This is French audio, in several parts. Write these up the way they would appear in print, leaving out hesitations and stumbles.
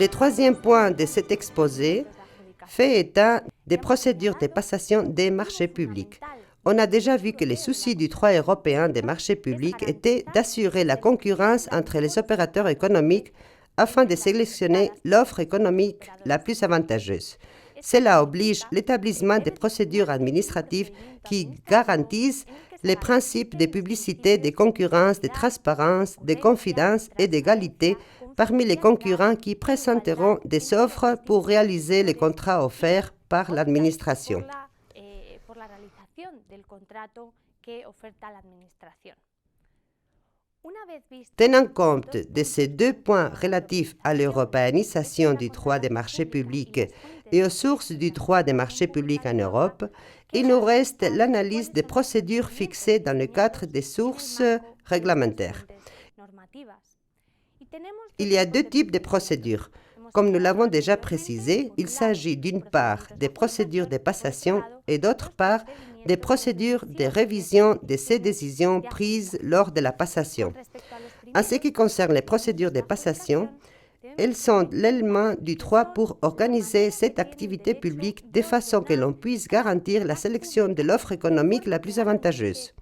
Le troisième point de cet exposé fait état des procédures de passation des marchés publics. On a déjà vu que les soucis du droit européen des marchés publics étaient d'assurer la concurrence entre les opérateurs économiques afin de sélectionner l'offre économique la plus avantageuse. Cela oblige l'établissement des procédures administratives qui garantissent les principes de publicité, de concurrence, de transparence, de confidence et d'égalité parmi les concurrents qui présenteront des offres pour réaliser les contrats offerts par l'administration. Tenant compte de ces deux points relatifs à l'européanisation du droit des marchés publics et aux sources du droit des marchés publics en Europe, il nous reste l'analyse des procédures fixées dans le cadre des sources réglementaires. Il y a deux types de procédures. Comme nous l'avons déjà précisé, il s'agit d'une part des procédures de passation et d'autre part des procédures de révision de ces décisions prises lors de la passation. En ce qui concerne les procédures de passation, elles sont l'élément du droit pour organiser cette activité publique de façon que l'on puisse garantir la sélection de l'offre économique la plus avantageuse.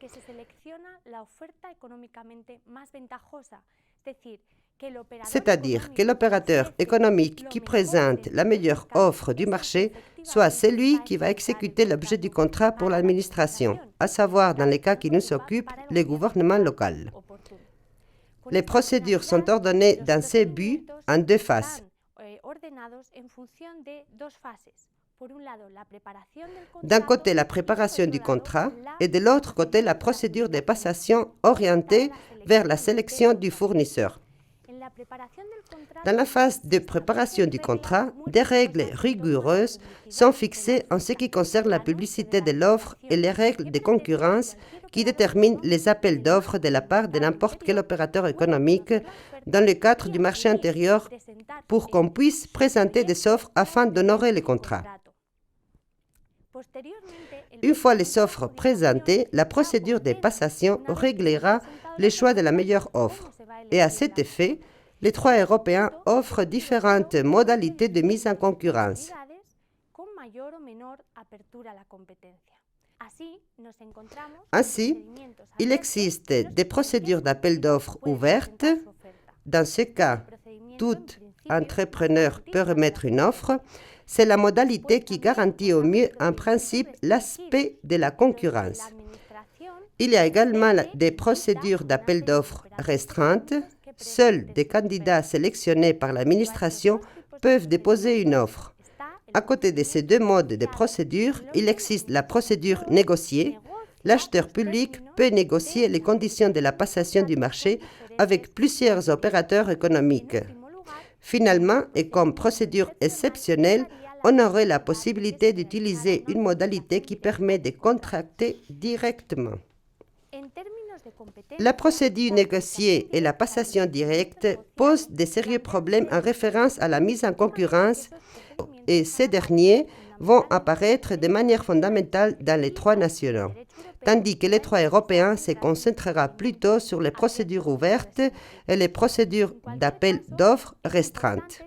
C'est-à-dire que l'opérateur économique qui présente la meilleure offre du marché soit celui qui va exécuter l'objet du contrat pour l'administration, à savoir dans les cas qui nous occupent, le gouvernement local. Les procédures sont ordonnées dans ces buts en deux phases. D'un côté, la préparation du contrat et de l'autre côté, la procédure de passation orientée vers la sélection du fournisseur. Dans la phase de préparation du contrat, des règles rigoureuses sont fixées en ce qui concerne la publicité de l'offre et les règles de concurrence qui déterminent les appels d'offres de la part de n'importe quel opérateur économique dans le cadre du marché intérieur pour qu'on puisse présenter des offres afin d'honorer les contrats. Une fois les offres présentées, la procédure de passation réglera le choix de la meilleure offre. Et à cet effet, les droits européens offrent différentes modalités de mise en concurrence. Ainsi, il existe des procédures d'appel d'offres ouvertes. Dans ce cas, tout entrepreneur peut remettre une offre. C'est la modalité qui garantit au mieux en principe l'aspect de la concurrence. Il y a également des procédures d'appel d'offres restreintes. Seuls des candidats sélectionnés par l'administration peuvent déposer une offre. À côté de ces deux modes de procédure, il existe la procédure négociée. L'acheteur public peut négocier les conditions de la passation du marché avec plusieurs opérateurs économiques. Finalement, et comme procédure exceptionnelle, on aurait la possibilité d'utiliser une modalité qui permet de contracter directement. La procédure négociée et la passation directe posent de sérieux problèmes en référence à la mise en concurrence et ces derniers vont apparaître de manière fondamentale dans les droits nationaux, tandis que le droit européen se concentrera plutôt sur les procédures ouvertes et les procédures d'appel d'offres restreintes.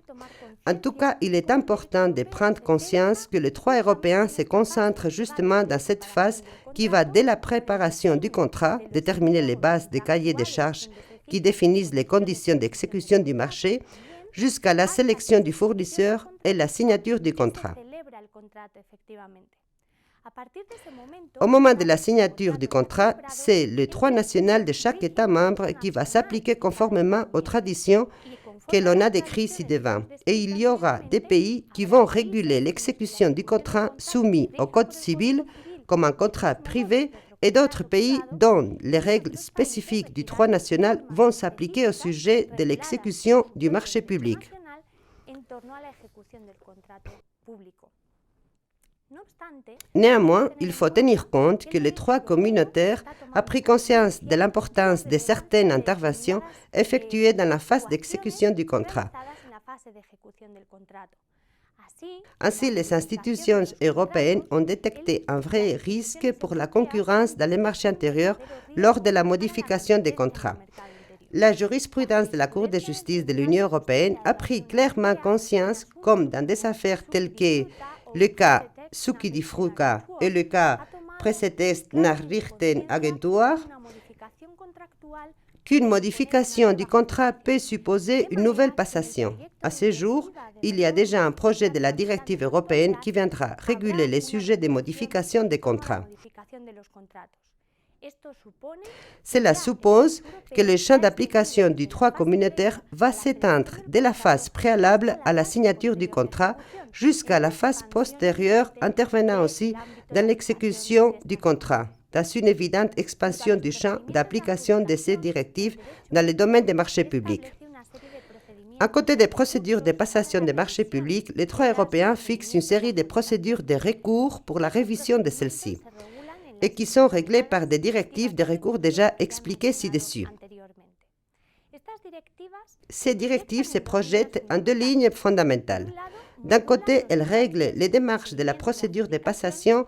En tout cas, il est important de prendre conscience que le droit européen se concentre justement dans cette phase qui va dès la préparation du contrat, déterminer les bases des cahiers de charges qui définissent les conditions d'exécution du marché, jusqu'à la sélection du fournisseur et la signature du contrat. Au moment de la signature du contrat, c'est le droit national de chaque État membre qui va s'appliquer conformément aux traditions que l'on a décrites ci-devant. Et il y aura des pays qui vont réguler l'exécution du contrat soumis au Code civil comme un contrat privé et d'autres pays dont les règles spécifiques du droit national vont s'appliquer au sujet de l'exécution du marché public. Néanmoins, il faut tenir compte que le droit communautaire a pris conscience de l'importance de certaines interventions effectuées dans la phase d'exécution du contrat. Ainsi, les institutions européennes ont détecté un vrai risque pour la concurrence dans les marchés intérieurs lors de la modification des contrats. La jurisprudence de la Cour de justice de l'Union européenne a pris clairement conscience, comme dans des affaires telles que le cas Suki di Fruka et le cas Pressetest Nachrichtenagentur, qu'une modification du contrat peut supposer une nouvelle passation. À ce jour, il y a déjà un projet de la directive européenne qui viendra réguler les sujets de modification des contrats. Cela suppose que le champ d'application du droit communautaire va s'étendre de la phase préalable à la signature du contrat jusqu'à la phase postérieure, intervenant aussi dans l'exécution du contrat, dans une évidente expansion du champ d'application de ces directives dans le domaine des marchés publics. À côté des procédures de passation des marchés publics, le droit européen fixe une série de procédures de recours pour la révision de celles-ci, et qui sont réglées par des directives de recours déjà expliquées ci-dessus. Ces directives se projettent en deux lignes fondamentales. D'un côté, elles règlent les démarches de la procédure de passation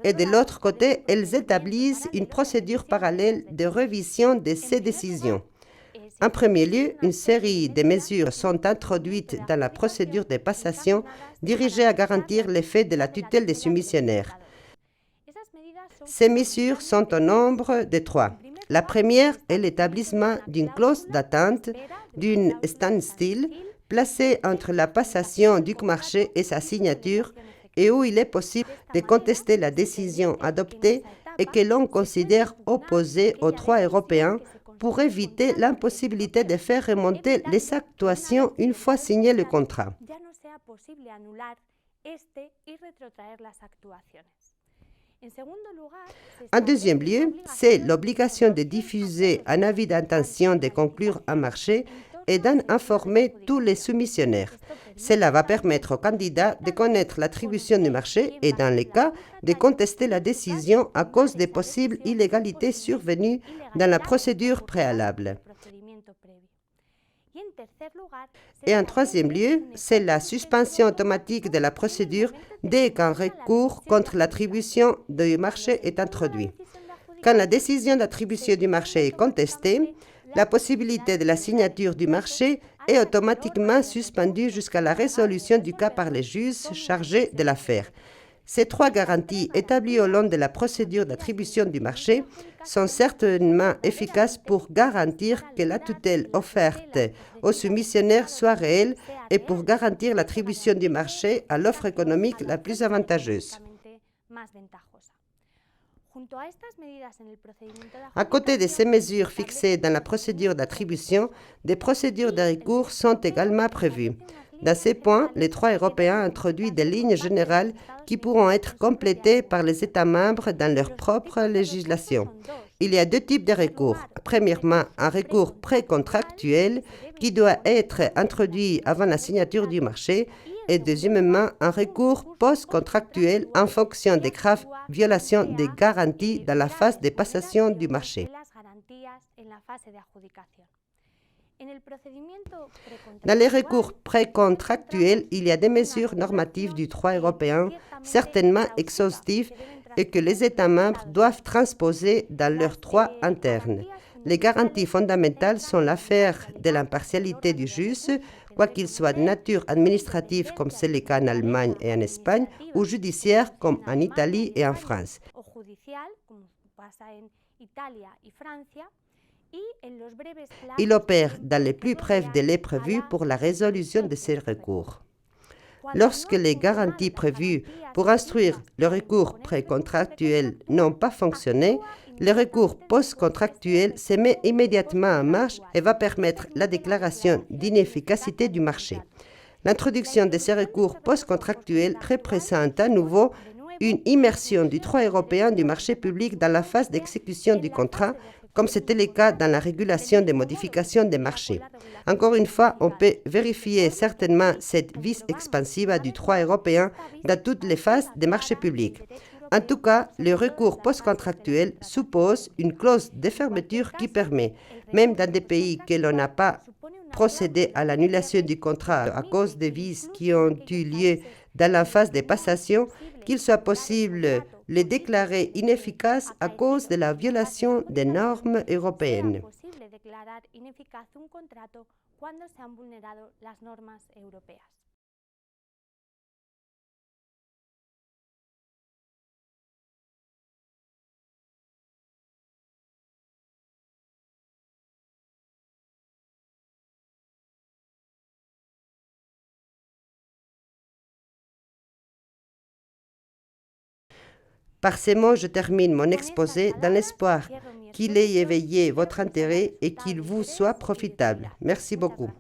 et de l'autre côté, elles établissent une procédure parallèle de révision de ces décisions. En premier lieu, une série de mesures sont introduites dans la procédure de passation dirigées à garantir l'effet de la tutelle des soumissionnaires. Ces mesures sont au nombre de 3. La première est l'établissement d'une clause d'attente, d'une standstill, placée entre la passation du marché et sa signature, et où il est possible de contester la décision adoptée et que l'on considère opposée au droit européen pour éviter l'impossibilité de faire remonter les actuations une fois signé le contrat. En deuxième lieu, c'est l'obligation de diffuser un avis d'intention de conclure un marché et d'en informer tous les soumissionnaires. Cela va permettre aux candidats de connaître l'attribution du marché et, dans les cas, de contester la décision à cause des possibles illégalités survenues dans la procédure préalable. Et en troisième lieu, c'est la suspension automatique de la procédure dès qu'un recours contre l'attribution du marché est introduit. Quand la décision d'attribution du marché est contestée, la possibilité de la signature du marché est automatiquement suspendue jusqu'à la résolution du cas par les juges chargés de l'affaire. Ces 3 garanties établies au long de la procédure d'attribution du marché sont certainement efficaces pour garantir que la tutelle offerte aux soumissionnaires soit réelle et pour garantir l'attribution du marché à l'offre économique la plus avantageuse. À côté de ces mesures fixées dans la procédure d'attribution, des procédures de recours sont également prévues. Dans ces points, le droit européen introduit des lignes générales qui pourront être complétées par les États membres dans leur propre législation. Il y a 2 types de recours. Premièrement, un recours précontractuel qui doit être introduit avant la signature du marché et deuxièmement, un recours post-contractuel en fonction des graves violations des garanties dans la phase de passation du marché. Dans les recours précontractuels, il y a des mesures normatives du droit européen, certainement exhaustives, et que les États membres doivent transposer dans leur droit interne. Les garanties fondamentales sont l'affaire de l'impartialité du juge, quoi qu'il soit de nature administrative, comme c'est le cas en Allemagne et en Espagne, ou judiciaire, comme en Italie et en France. Il opère dans les plus brefs délais prévus pour la résolution de ces recours. Lorsque les garanties prévues pour instruire le recours précontractuel n'ont pas fonctionné, le recours post-contractuel se met immédiatement en marche et va permettre la déclaration d'inefficacité du marché. L'introduction de ces recours post-contractuels représente à nouveau une immersion du droit européen du marché public dans la phase d'exécution du contrat, comme c'était le cas dans la régulation des modifications des marchés. Encore une fois, on peut vérifier certainement cette vis expansiva du droit européen dans toutes les phases des marchés publics. En tout cas, le recours post-contractuel suppose une clause de fermeture qui permet, même dans des pays que l'on n'a pas procédé à l'annulation du contrat à cause des vices qui ont eu lieu dans la phase de passation, qu'il soit possible de les déclarer inefficaces à cause de la violation des normes européennes. declarar ineficaz un contrato cuando se han vulnerado las normas europeas. Par ces mots, je termine mon exposé dans l'espoir qu'il ait éveillé votre intérêt et qu'il vous soit profitable. Merci beaucoup.